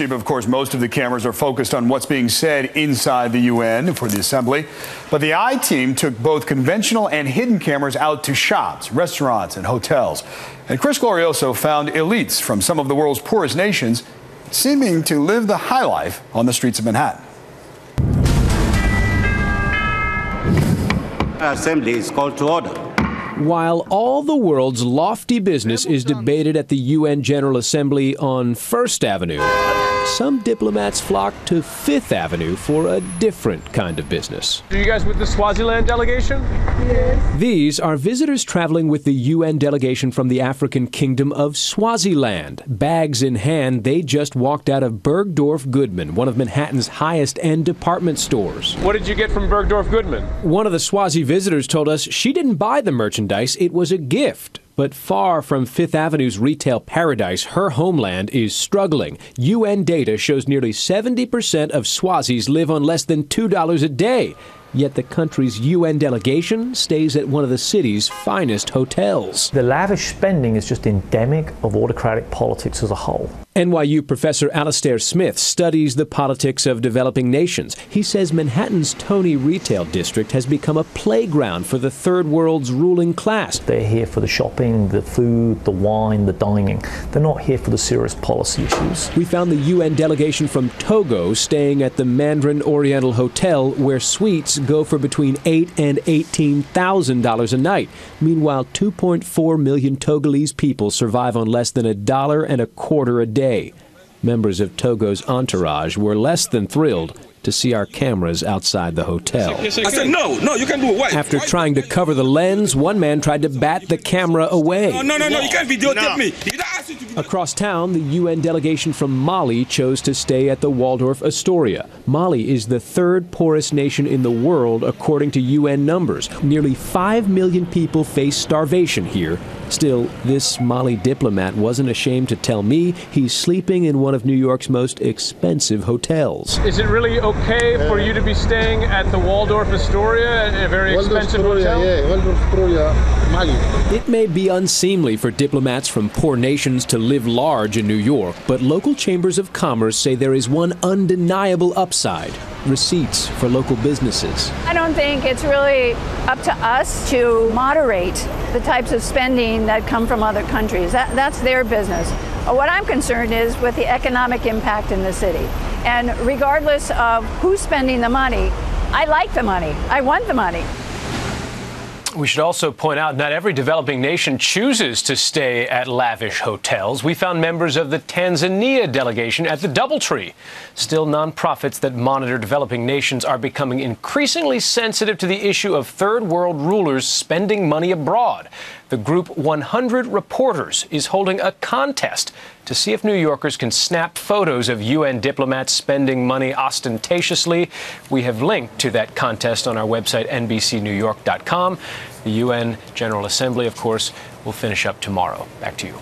Of course, most of the cameras are focused on what's being said inside the UN for the assembly. But the I team took both conventional and hidden cameras out to shops, restaurants, and hotels. And Chris Glorioso found elites from some of the world's poorest nations seeming to live the high life on the streets of Manhattan. Assembly is called to order. While all the world's lofty business is debated at the UN General Assembly on First Avenue, some diplomats flock to Fifth Avenue for a different kind of business. Are you guys with the Swaziland delegation? Yes. These are visitors traveling with the UN delegation from the African kingdom of Swaziland. Bags in hand, they just walked out of Bergdorf Goodman, one of Manhattan's highest-end department stores. What did you get from Bergdorf Goodman? One of the Swazi visitors told us she didn't buy the merchandise, it was a gift. But far from Fifth Avenue's retail paradise, her homeland is struggling. UN data shows nearly 70% of Swazis live on less than $2 a day. Yet the country's UN delegation stays at one of the city's finest hotels. The lavish spending is just endemic of autocratic politics as a whole. NYU professor Alastair Smith studies the politics of developing nations. He says Manhattan's Tony retail district has become a playground for the third world's ruling class. They're here for the shopping, the food, the wine, the dining. They're not here for the serious policy issues. We found the UN delegation from Togo staying at the Mandarin Oriental Hotel, where suites go for between $8,000 and $18,000 a night. Meanwhile, 2.4 million Togolese people survive on less than $1.25 a day. Members of Togo's entourage were less than thrilled to see our cameras outside the hotel. I said, no, you can't do it. Why? After trying to cover the lens, one man tried to bat the camera away. No, you can't videotape me. Across town, the UN delegation from Mali chose to stay at the Waldorf Astoria. Mali is the third poorest nation in the world, according to UN numbers. Nearly 5 million people face starvation here. Still, this Mali diplomat wasn't ashamed to tell me he's sleeping in one of New York's most expensive hotels. Is it really okay for you to be staying at the Waldorf Astoria, a very expensive hotel? Yeah, Waldorf Astoria, Mali. It may be unseemly for diplomats from poor nations to live large in New York, but local chambers of commerce say there is one undeniable upside: receipts for local businesses. I don't think it's really up to us to moderate the types of spending that come from other countries. That's their business. What I'm concerned is with the economic impact in the city. And regardless of who's spending the money, I like the money. I want the money. We should also point out not every developing nation chooses to stay at lavish hotels. We found members of the Tanzania delegation at the DoubleTree. Still, nonprofits that monitor developing nations are becoming increasingly sensitive to the issue of third world rulers spending money abroad. The group 100 Reporters is holding a contest to see if New Yorkers can snap photos of UN diplomats spending money ostentatiously. We have linked to that contest on our website, NBCNewYork.com. The UN General Assembly, of course, will finish up tomorrow. Back to you.